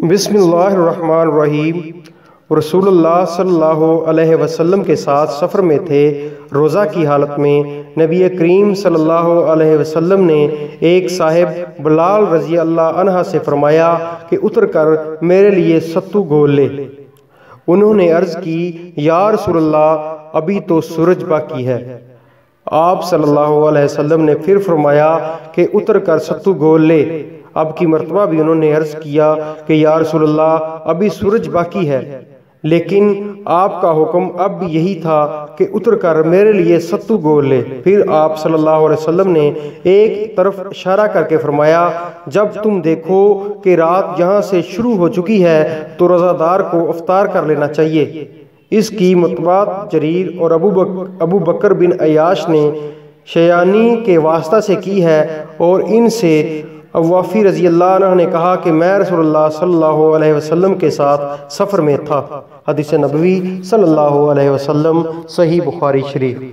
بسم اللہ الرحمن الرحیم۔ رسول اللہ صلی اللہ علیہ وسلم کے ساتھ سفر میں تھے۔ روزہ کی حالت میں نبی کریم صلی اللہ علیہ وسلم نے ایک صاحب بلال رضی اللہ عنہ سے فرمایا کہ اتر کر میرے لیے ستو گھول لے۔ انہوں نے عرض کی، یا رسول اللہ، ابھی تو سورج باقی ہے۔ آپ صلی اللہ علیہ وسلم نے پھر فرمایا کہ اتر کر ستو گھول لے۔ اب کی مرتبہ بھی انہوں نے عرض کیا کہ یا رسول اللہ، ابھی سورج باقی ہے، لیکن آپ کا حکم اب بھی یہی تھا کہ اتر کر میرے لیے ستو گھول لے۔ پھر آپ صلی اللہ علیہ وسلم نے ایک طرف اشارہ کر کے فرمایا، جب تم دیکھو کہ رات یہاں سے شروع ہو چکی ہے تو روزہ دار کو افطار کر لینا چاہیے۔ اس کی مطبوعات جریر اور ابو بکر بن عیاش نے شیانی کے واسطہ سے کی ہے، اور ان سے اوافی رضی اللہ عنہ نے کہا کہ میں رسول اللہ صلی اللہ علیہ وسلم کے ساتھ سفر میں تھا۔ حدیث نبوی صلی اللہ علیہ وسلم، صحیح بخاری شریف۔